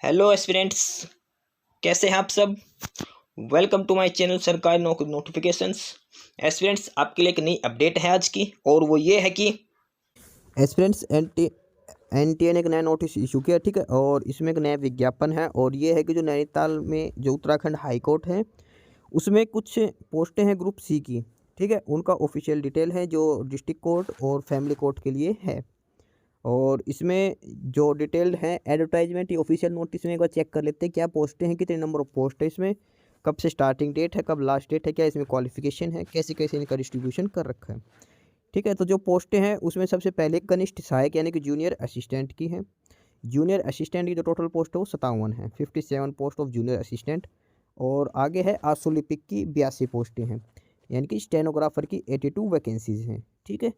Hello aspirants, कैसे हैं आप सब। वेलकम टू माय चैनल सरकारी नौकरी नोटिफिकेशंस। एस्पिरेंट्स, आपके लिए एक नई अपडेट है आज की, और वो ये है कि एस्पिरेंट्स एनटीए ने एक नया नोटिस इशू किया, ठीक है। और इसमें एक नया विज्ञापन है, और ये है कि जो नैनीताल में जो उत्तराखंड हाई कोर्ट है उसमें कुछ पोस्टें हैं ग्रुप सी की, ठीक है। उनका ऑफिशियल डिटेल है जो डिस्ट्रिक्ट कोर्ट और फैमिली कोर्ट के लिए है। और इसमें जो डिटेल्ड है एडवर्टाइजमेंट, ये ऑफिशियल नोटिस में एक बार चेक कर लेते हैं क्या पोस्टें हैं, कितने नंबर ऑफ पोस्ट है इसमें, कब से स्टार्टिंग डेट है, कब लास्ट डेट है, क्या इसमें क्वालिफिकेशन है, कैसे कैसे इनका डिस्ट्रीब्यूशन कर रखा है, ठीक है। तो जो पोस्टें हैं उसमें सबसे पहले कनिष्ठ सहायक यानी कि जूनियर असिस्टेंट की है। जूनियर असिस्टेंट की जो टोटल पोस्ट है वो 57 है, 57 पोस्ट ऑफ जूनियर असिस्टेंट। और आगे है आशुलिपिक की 82 पोस्टें हैं, यानी कि स्टेनोग्राफर की 82 वैकेंसीज हैं, ठीक है।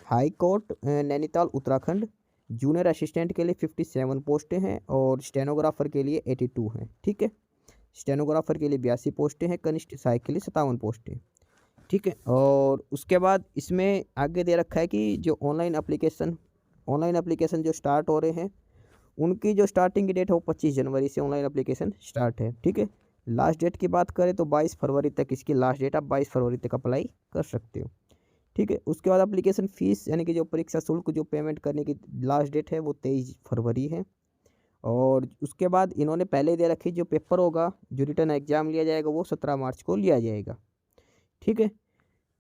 High court Nainital Uttarakhand, junior assistant के लिए 57 पोस्टें हैं और स्टेनोग्राफर के लिए 82 हैं, ठीक है। स्टेनोग्राफर के लिए 82 पोस्टें हैं, कनिष्ठ सहायक के लिए 57 पोस्टें, ठीक है। और उसके बाद इसमें आगे दे रखा है कि जो ऑनलाइन एप्लीकेशन जो स्टार्ट हो रहे हैं उनकी जो स्टार्टिंग की डेट है वो 25 जनवरी से ऑनलाइन एप्लीकेशन स्टार्ट है, ठीक है। लास्ट डेट की बात करें तो 22 फरवरी तक इसकी लास्ट डेट, आप 22 फरवरी तक अप्लाई कर सकते हो, ठीक है। उसके बाद एप्लीकेशन फ़ीस यानी कि जो परीक्षा शुल्क जो पेमेंट करने की लास्ट डेट है वो 23 फरवरी है। और उसके बाद इन्होंने पहले दे रखी जो पेपर होगा, जो रिटर्न एग्ज़ाम लिया जाएगा वो 17 मार्च को लिया जाएगा, ठीक है।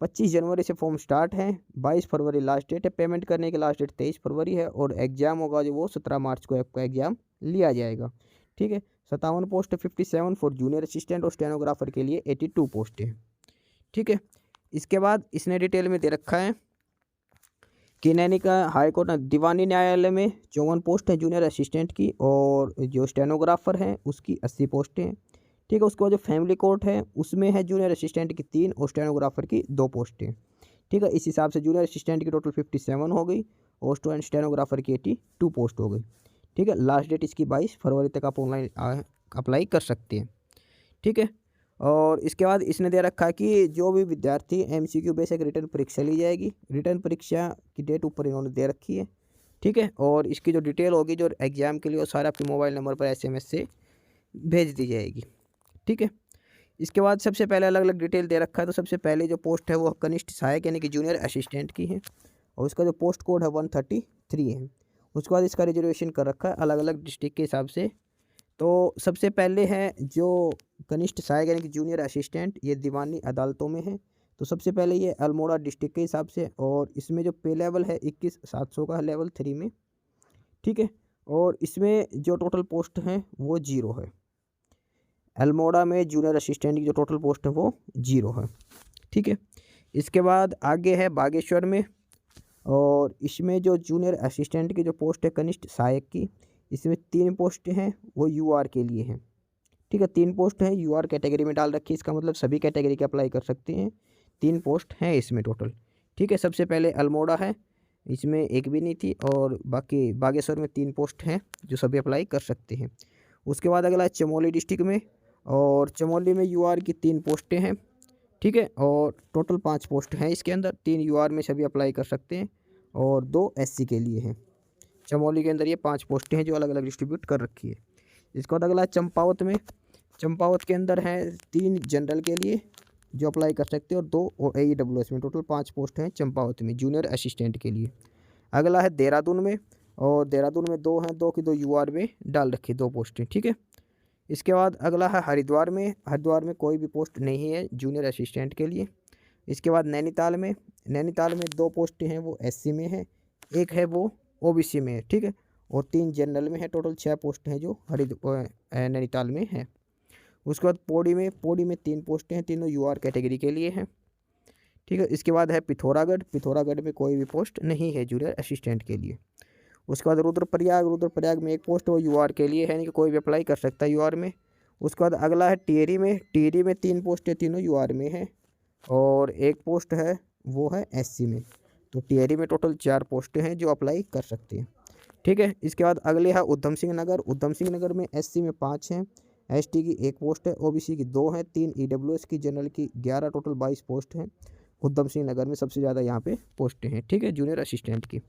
25 जनवरी से फॉर्म स्टार्ट है, 22 फरवरी लास्ट डेट है, पेमेंट करने की लास्ट डेट 23 फरवरी है, और एग्ज़ाम होगा जो वो 17 मार्च को आपका एग्ज़ाम लिया जाएगा, ठीक है। 57 पोस्ट है, 57 फॉर जूनियर असिस्टेंट, और स्टेनोग्राफर के लिए 82 पोस्ट है, ठीक है। इसके बाद इसने डिटेल में दे रखा है कि नैनीताल हाईकोर्ट दीवानी न्यायालय में 54 पोस्ट है जूनियर असिस्टेंट की, और जो स्टेनोग्राफर हैं उसकी 80 पोस्टें हैं, ठीक है। उसके बाद जो फैमिली कोर्ट है उसमें है जूनियर असिस्टेंट की 3 और स्टेनोग्राफर की 2 पोस्टें, ठीक है। इस हिसाब से जूनियर असिस्टेंट की टोटल 57 हो गई और स्टेनोग्राफर की 82 पोस्ट हो गई, ठीक है। लास्ट डेट इसकी 22 फरवरी तक आप ऑनलाइन अप्लाई कर सकते हैं, ठीक है। और इसके बाद इसने दे रखा है कि जो भी विद्यार्थी एमसीक्यू बेसिक रिटर्न परीक्षा ली जाएगी, रिटर्न परीक्षा की डेट ऊपर इन्होंने दे रखी है, ठीक है। और इसकी जो डिटेल होगी जो एग्ज़ाम के लिए वो सारा आपके मोबाइल नंबर पर एसएमएस से भेज दी जाएगी, ठीक है। इसके बाद सबसे पहले अलग अलग डिटेल दे रखा है। तो सबसे पहले जो पोस्ट है वो कनिष्ठ सहायक यानी कि जूनियर असिस्टेंट की है, और उसका जो पोस्ट कोड है 133 है। उसके बाद इसका रिजर्वेशन कर रखा है अलग अलग डिस्ट्रिक्ट के हिसाब से। तो सबसे पहले है जो कनिष्ठ सहायक यानी कि जूनियर असिस्टेंट, ये दीवानी अदालतों में है। तो सबसे पहले ये अल्मोड़ा डिस्ट्रिक्ट के हिसाब से, और इसमें जो पे लेवल है 21,700 का लेवल 3 में, ठीक है। और इसमें जो टोटल पोस्ट हैं वो 0 है। अल्मोड़ा में जूनियर असिस्टेंट की जो टोटल पोस्ट है वो 0 है, ठीक है। इसके बाद आगे है बागेश्वर में, और इसमें जो जूनियर असिस्टेंट की जो पोस्ट है कनिष्ठ सहायक की, इसमें 3 पोस्ट हैं वो यूआर के लिए हैं, ठीक है। 3 पोस्ट हैं यूआर कैटेगरी में डाल रखी है, इसका मतलब सभी कैटेगरी के अप्लाई कर सकते हैं। 3 पोस्ट हैं इसमें टोटल, ठीक है। सबसे पहले अल्मोड़ा है, इसमें एक भी नहीं थी, और बाकी बागेश्वर में 3 पोस्ट हैं जो सभी अप्लाई कर सकते हैं। उसके बाद अगला है चमोली डिस्ट्रिक्ट में, और चमोली में यूआर की 3 पोस्टें हैं, ठीक है। और टोटल 5 पोस्ट हैं इसके अंदर, 3 यूआर में सभी अप्लाई कर सकते हैं और 2 एससी के लिए हैं। चमोली के अंदर ये 5 पोस्टें हैं जो अलग अलग डिस्ट्रीब्यूट कर रखी है। इसके बाद अगला है चंपावत में, चंपावत के अंदर हैं 3 जनरल के लिए जो अप्लाई कर सकते हैं, और 2 और एईडब्ल्यूएस में, टोटल 5 पोस्ट हैं चंपावत में जूनियर असिस्टेंट के लिए। अगला है देहरादून में, और देहरादून में 2 हैं, 2 की 2 यूआर में डाल रखी 2 पोस्टें, ठीक है। इसके बाद अगला है हरिद्वार में, हरिद्वार में कोई भी पोस्ट नहीं है जूनियर असिस्टेंट के लिए। इसके बाद नैनीताल में, नैनीताल में 2 पोस्टें हैं वो एससी में है, एक है वो ओबीसी में है, ठीक है। और 3 जनरल में है, टोटल 6 पोस्ट हैं जो नैनीताल में है। उसके बाद पौड़ी में 3 पोस्टें हैं, तीनों यूआर कैटेगरी के लिए हैं, ठीक है। इसके बाद है पिथौरागढ़, पिथौरागढ़ में कोई भी पोस्ट नहीं है जूनियर असिस्टेंट के लिए। उसके बाद रुद्रप्रयाग, रुद्रप्रयाग में 1 पोस्ट वो यूआर के लिए है, यानी कि कोई भी अप्लाई कर सकता है यूआर में। उसके बाद अगला है टिहरी में, टिहरी में 3 पोस्टें तीनों यूआर में हैं, और 1 पोस्ट है वो है एससी में। तो टिहरी में टोटल 4 पोस्टें हैं जो अप्लाई कर सकते हैं, ठीक है। इसके बाद अगले है उधम सिंह नगर, उधम सिंह नगर में एससी में 5 हैं, एसटी की 1 पोस्ट है, ओबीसी की 2 हैं, 3 ईडब्ल्यूएस की, जनरल की 11, टोटल 22 पोस्ट हैं। उधम सिंह नगर में सबसे ज़्यादा यहाँ पे पोस्टें हैं, ठीक है, जूनियर असिस्टेंट की।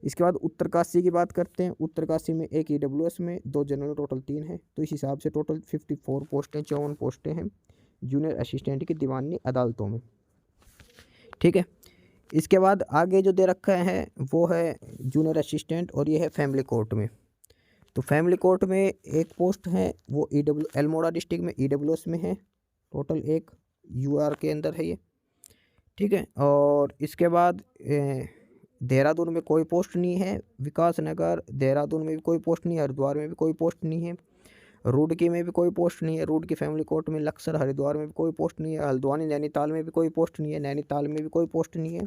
इसके बाद उत्तरकाशी की बात करते हैं। उत्तरकाशी में एक EWS में 2 जनरल, टोटल 3 है। तो इस हिसाब से टोटल 54 पोस्टें, 54 पोस्टें हैं जूनियर असिस्टेंट की दीवानी अदालतों में। ठीक है, इसके बाद आगे जो दे रखा है वो है जूनियर असिस्टेंट, और ये है फैमिली कोर्ट में। तो फैमिली कोर्ट में एक पोस्ट है वो अल्मोड़ा डिस्ट्रिक्ट में EWS में है, टोटल एक UR के अंदर है ये। ठीक है, और इसके बाद देहरादून में कोई पोस्ट नहीं है, विकास नगर देहरादून में भी कोई पोस्ट नहीं है, हरिद्वार में भी कोई पोस्ट नहीं है, रुड़की में भी कोई पोस्ट नहीं है, रुड़की फैमिली कोर्ट में, लक्सर हरिद्वार में भी कोई पोस्ट नहीं है, हल्द्वानी नैनीताल में भी कोई पोस्ट नहीं है, नैनीताल में भी कोई पोस्ट नहीं है,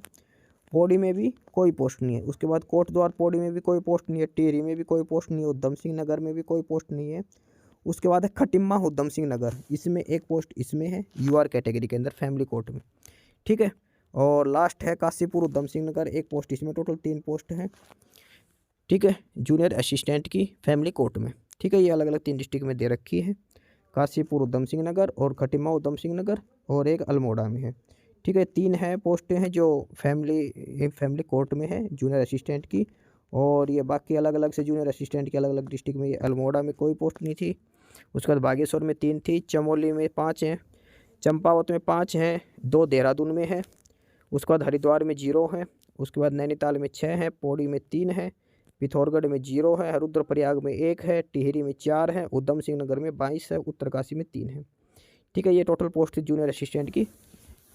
पौड़ी में भी कोई पोस्ट नहीं है। उसके बाद कोटद्वार पौड़ी में भी कोई पोस्ट नहीं है, टिहरी में भी कोई पोस्ट नहीं है, उधम सिंह नगर में भी कोई पोस्ट नहीं है। उसके बाद है खटिम्मा उधम सिंह नगर, इसमें एक पोस्ट इसमें है UR कैटेगरी के अंदर फैमिली कोर्ट में। ठीक है, और लास्ट है काशीपुर उधम सिंह नगर, एक पोस्ट इसमें, टोटल 3 पोस्ट हैं। ठीक है, जूनियर असिस्टेंट की फैमिली कोर्ट में। ठीक है, ये अलग अलग 3 डिस्ट्रिक्ट में दे रखी है, काशीपुर उधम सिंह नगर और खटिम्मा उधम सिंह नगर, और एक अल्मोड़ा में है। ठीक है, 3 है पोस्टें हैं जो फैमिली कोर्ट में है जूनियर असिस्टेंट की, और ये बाकी अलग अलग से जूनियर असिस्टेंट की अलग अलग डिस्ट्रिक्ट में। ये अल्मोड़ा में कोई पोस्ट नहीं थी, उसके बाद बागेश्वर में 3 थी, चमोली में 5 हैं, चंपावत में 5 हैं, 2 देहरादून में है, उसके बाद हरिद्वार में 0 है, उसके बाद नैनीताल में 6 है, पौड़ी में 3 है, पिथौरगढ़ में 0 है, रुद्रप्रयाग में 1 है, टिहरी में 4 है, उधम सिंह नगर में 22 है, उत्तरकाशी में 3 है। ठीक है, ये टोटल पोस्ट जूनियर असिस्टेंट की।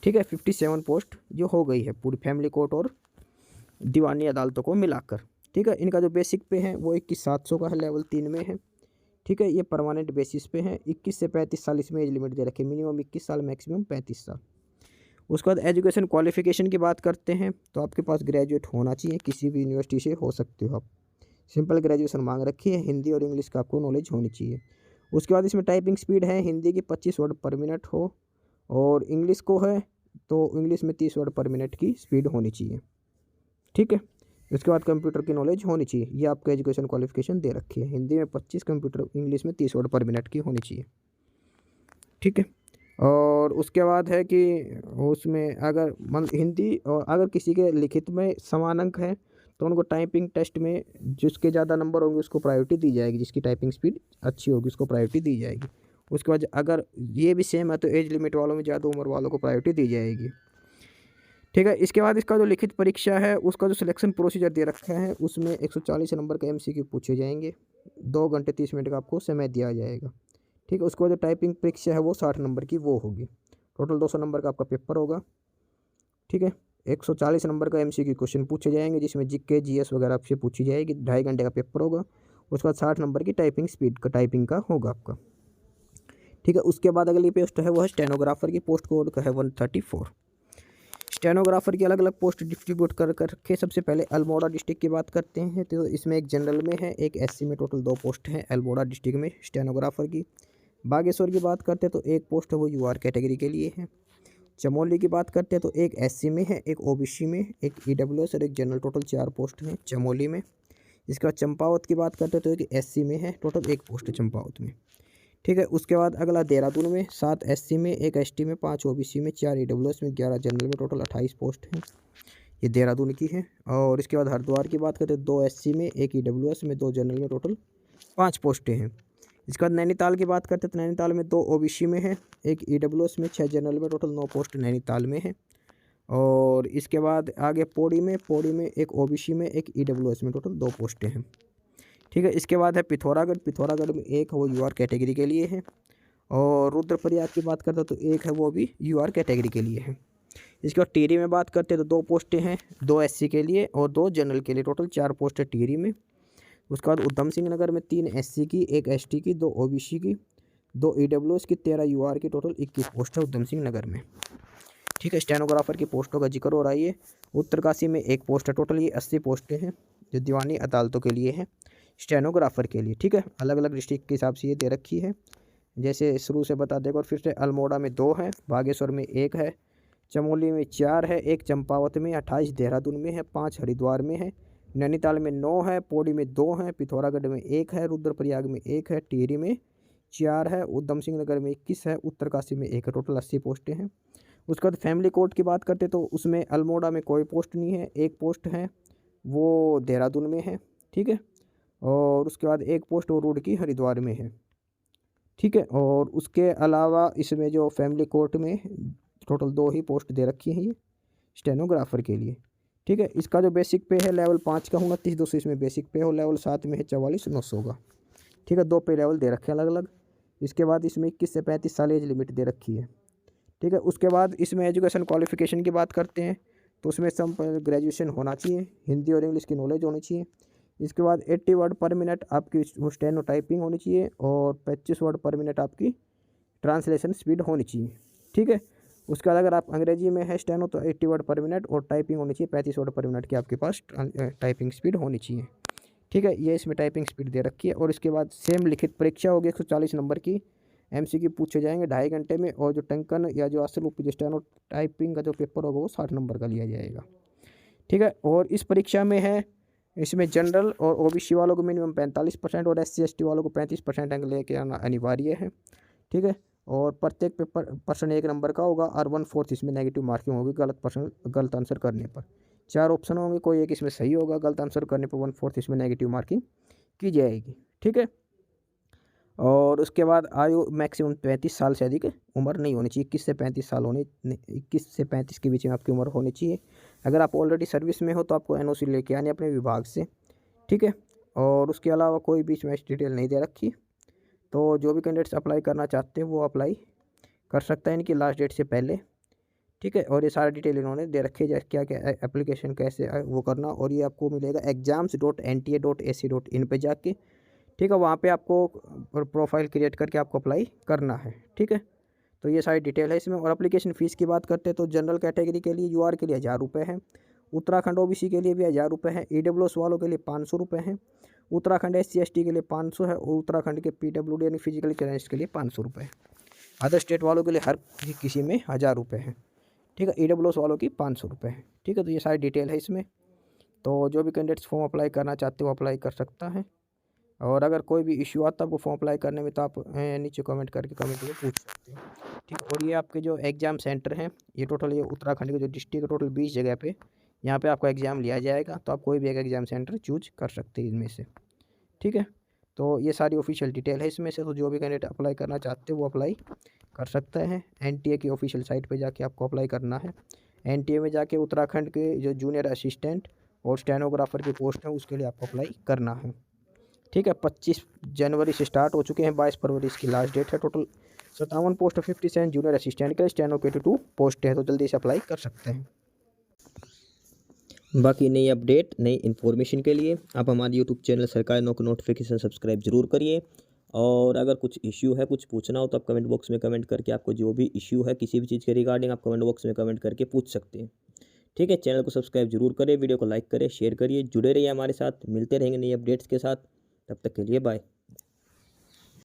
ठीक है, 57 पोस्ट जो हो गई है पूरी फैमिली कोर्ट और दीवानी अदालतों को मिलाकर। ठीक है, इनका जो बेसिक पे है वो 21,700 का है, लेवल 3 में है। ठीक है, ये परमानेंट बेसिस पे है। 21 से 35 साल इसमें एज लिमिट दे रखे, मिनिमम 21 साल, मैक्सिमम 35 साल। उसके बाद एजुकेशन क्वालिफिकेशन की बात करते हैं तो आपके पास ग्रेजुएट होना चाहिए, किसी भी यूनिवर्सिटी से हो सकते हो आप। सिंपल ग्रेजुएशन मांग रखी है, हिंदी और इंग्लिश का आपको नॉलेज होनी चाहिए। उसके बाद इसमें टाइपिंग स्पीड है हिंदी की 25 वर्ड पर मिनट हो, और इंग्लिश को है तो इंग्लिश में 30 वर्ड पर मिनट की स्पीड होनी चाहिए। ठीक है, उसके बाद कंप्यूटर की नॉलेज होनी चाहिए, ये आपका एजुकेशन क्वालिफिकेशन दे रखी है। हिंदी में 25, कंप्यूटर इंग्लिश में 30 वर्ड पर मिनट की होनी चाहिए। ठीक है, और उसके बाद है कि उसमें अगर हिंदी और अगर किसी के लिखित में समान अंक है तो उनको टाइपिंग टेस्ट में जिसके ज़्यादा नंबर होंगे उसको प्रायोरिटी दी जाएगी, जिसकी टाइपिंग स्पीड अच्छी होगी उसको प्रायोरिटी दी जाएगी। उसके बाद अगर ये भी सेम है तो एज लिमिट वालों में ज़्यादा उम्र वालों को प्रायोरिटी दी जाएगी। ठीक है, इसके बाद इसका जो लिखित परीक्षा है उसका जो सिलेक्शन प्रोसीजर दे रखा है उसमें 140 नंबर का MCQ पूछे जाएंगे, 2 घंटे 30 मिनट का आपको समय दिया जाएगा। ठीक है, उसके बाद जो टाइपिंग परीक्षा है वो 60 नंबर की वो होगी, टोटल 200 नंबर का आपका पेपर होगा। ठीक है, 140 नंबर का MCQ क्वेश्चन पूछे जाएंगे जिसमें GK GS वगैरह आपसे पूछी जाएगी, 2.5 घंटे का पेपर होगा। उसके बाद 60 नंबर की टाइपिंग स्पीड का टाइपिंग का होगा आपका। ठीक है, उसके बाद अगली पोस्ट है वो है स्टेनोग्राफर की, पोस्ट कोड का है 134। स्टेनोग्राफर की अलग अलग पोस्ट डिस्ट्रीब्यूट कर रखे। सबसे पहले अल्मोड़ा डिस्ट्रिक्ट की बात करते हैं तो इसमें एक जनरल में है, एक SC में, टोटल 2 पोस्ट हैं अल्मोड़ा डिस्ट्रिक्ट में स्टेनोग्राफर की। बागेश्वर की बात करते हैं तो एक पोस्ट है वो UR कैटेगरी के लिए है। चमोली की बात करते हैं तो एक SC में है, एक OBC में, एक EWS और एक जनरल, टोटल 4 पोस्ट हैं चमोली में। इसके बाद चंपावत की बात करते हैं तो एक SC में है, टोटल 1 पोस्ट है चंपावत में। ठीक है, उसके बाद अगला देहरादून में 7 SC में, 1 ST में, 5 OBC में, 4 EWS में, 11 जनरल में, टोटल 28 पोस्ट हैं, ये देहरादून की है। और इसके बाद हरिद्वार की बात करते हैं 2 SC में, 1 EWS में, 2 जनरल में, टोटल 5 पोस्टें हैं। इसके बाद नैनीताल की बात करते हैं तो नैनीताल में 2 OBC में है, 1 EWS में, 6 जनरल में, टोटल 9 पोस्ट नैनीताल में है। और इसके बाद आगे पौड़ी में 1 OBC में, 1 EWS में, टोटल 2 पोस्टें हैं। ठीक है, इसके बाद है पिथौरागढ़ में एक है वो UR कैटेगरी के लिए है। और रुद्रप्रयाग की बात करते हैं तो एक है वो भी UR कैटेगरी के लिए है। इसके बाद टिहरी में बात करते हैं तो 2 पोस्टें हैं, 2 SC के लिए और 2 जनरल के लिए, टोटल 4 पोस्ट है टिहरी में। उसके बाद उधम सिंह नगर में 3 SC की, 1 ST की, 2 OBC की, 2 EWS की, 13 UR की, टोटल 21 पोस्ट है उधम सिंह नगर में। ठीक है, स्टेनोग्राफर की पोस्टों का जिक्र हो रहा है। ये उत्तरकाशी में 1 पोस्ट है, टोटल ये 80 पोस्टें हैं जो दीवानी अदालतों के लिए है स्टेनोग्राफर के लिए। ठीक है, अलग अलग डिस्ट्रिक्ट के हिसाब से ये दे रखी है, जैसे शुरू से बता देगा। और फिर से अल्मोड़ा में 2 है, बागेश्वर में 1 है, चमोली में 4 है, 1 चंपावत में, 28 देहरादून में है, 5 हरिद्वार में है, नैनीताल में 9 है, पौड़ी में 2 है, पिथौरागढ़ में 1 है, रुद्रप्रयाग में 1 है, टिहरी में 4 है, उधम सिंह नगर में 21 है, उत्तरकाशी में 1 है, टोटल 80 पोस्टें हैं। उसके बाद फैमिली कोर्ट की बात करते तो उसमें अल्मोड़ा में कोई पोस्ट नहीं है, 1 पोस्ट है, वो देहरादून में है, ठीक है। और उसके बाद एक पोस्ट और रुड़की हरिद्वार में है, ठीक है। और उसके अलावा इसमें जो फैमिली कोर्ट में टोटल 2 ही पोस्ट दे रखी हैं ये स्टेनोग्राफर के लिए, ठीक है। इसका जो बेसिक पे है लेवल 5 का 29,200 इसमें बेसिक पे हो, लेवल 7 में है 44,900 का, ठीक है। 2 पे लेवल दे रखे हैं अलग अलग। इसके बाद इसमें 21 से 35 साल एज लिमिट दे रखी है, ठीक है। उसके बाद इसमें एजुकेशन क्वालिफिकेशन की बात करते हैं तो उसमें सम ग्रेजुएशन होना चाहिए, हिंदी और इंग्लिश की नॉलेज होनी चाहिए। इसके बाद 80 वर्ड पर मिनट आपकी स्टेनो टाइपिंग होनी चाहिए और 25 वर्ड पर मिनट आपकी ट्रांसलेशन स्पीड होनी चाहिए, ठीक है। उसके बाद अगर आप अंग्रेजी में है स्टेनो तो 80 वर्ड पर मिनट और टाइपिंग होनी चाहिए 35 वर्ड पर मिनट की आपके पास टाइपिंग स्पीड होनी चाहिए, ठीक है। ये इसमें टाइपिंग स्पीड दे रखी है। और इसके बाद सेम लिखित परीक्षा होगी 140 नंबर की, MCQ पूछे जाएंगे 2.5 घंटे में। और जो टंकन या जो असल जो स्टेनो टाइपिंग का जो पेपर होगा वो 60 नंबर का लिया जाएगा, ठीक है। और इस परीक्षा में है इसमें जनरल और OBC वालों को मिनिमम 45% और SC ST वालों को 35% अंक लेके आना अनिवार्य है, ठीक है। और प्रत्येक पेपर पर्सन 1 नंबर का होगा और 1/4 इसमें नेगेटिव मार्किंग होगी गलत आंसर करने पर। 4 ऑप्शन होंगे, कोई एक इसमें सही होगा, गलत आंसर करने पर 1/4 इसमें नेगेटिव मार्किंग की जाएगी, ठीक है। और उसके बाद आयु मैक्सिमम 35 साल से अधिक उम्र नहीं होनी चाहिए, 21 से 35 साल 21 से 35 के बीच में आपकी उम्र होनी चाहिए। अगर आप ऑलरेडी सर्विस में हो तो आपको NOC लेके आनी अपने विभाग से, ठीक है। और उसके अलावा कोई बीच में डिटेल नहीं दे रखी। तो जो भी कैंडिडेट्स अप्लाई करना चाहते हैं वो अप्लाई कर सकता है इनकी लास्ट डेट से पहले, ठीक है। और ये सारा डिटेल इन्होंने दे रखे है क्या क्या एप्लीकेशन कैसे वो करना। और ये आपको मिलेगा exams.nta.ac.in पे जाके, ठीक है। वहाँ पे आपको प्रोफाइल क्रिएट करके आपको अप्लाई करना है, ठीक है। तो ये सारी डिटेल है इसमें। और एप्लीकेशन फ़ीस की बात करते हैं तो जनरल कैटेगरी के लिए UR के लिए 1000 रुपये है, उत्तराखंड OBC के लिए भी 1000 रुपये है, EWS वालों के लिए 500 रुपये हैं, उत्तराखंड SC ST के लिए 500 है और उत्तराखंड के PWD यानी फिजिकली चैलेंज्ड के लिए 500 रुपये है। अदर स्टेट वालों के लिए हर किसी में 1000 रुपये है, ठीक है। EWS वालों की 500 रुपये है, ठीक है। तो ये सारी डिटेल है इसमें। तो जो भी कैंडिडेट्स फॉर्म अप्लाई करना चाहते हो वो अप्लाई कर सकता है। और अगर कोई भी इश्यू आता है आपको फॉर्म अप्लाई करने में तो आप नीचे कमेंट करके कमेंट में पूछ सकते हो, ठीक है। और ये आपके जो एग्ज़ाम सेंटर हैं ये टोटल ये उत्तराखंड के जो डिस्ट्रिक्ट टोटल 20 जगह पे यहाँ पे आपका एग्ज़ाम लिया जाएगा। तो आप कोई भी एक एग्ज़ाम सेंटर चूज कर सकते हैं इनमें से, ठीक है। तो ये सारी ऑफिशियल डिटेल है इसमें से। तो जो भी कैंडिडेट अप्लाई करना चाहते हैं वो अप्लाई कर सकते हैं। NTA की ऑफिशियल साइट पे जाके आपको अप्लाई करना है। NTA में जाके उत्तराखंड के जो जूनियर असिस्टेंट और स्टेनोग्राफर की पोस्ट है उसके लिए आपको अप्लाई करना है, ठीक है। 25 जनवरी से स्टार्ट हो चुके हैं, 22 फरवरी इसकी लास्ट डेट है। टोटल 57 पोस्ट 57 जूनियर असिस्टेंट के, स्टेनो के 2 पोस्ट है। तो जल्दी से अप्लाई कर सकते हैं। बाकी नई अपडेट नई इन्फॉर्मेशन के लिए आप हमारे यूट्यूब चैनल सरकारी नौकरी नोटिफिकेशन सब्सक्राइब जरूर करिए। और अगर कुछ इश्यू है कुछ पूछना हो तो आप कमेंट बॉक्स में कमेंट करके आपको जो भी इश्यू है किसी भी चीज़ के रिगार्डिंग आप कमेंट बॉक्स में कमेंट करके पूछ सकते हैं, ठीक है। चैनल को सब्सक्राइब जरूर करें, वीडियो को लाइक करें, शेयर करिए, जुड़े रहिए हमारे साथ, मिलते रहेंगे नई अपडेट्स के साथ। तब तक के लिए बाय।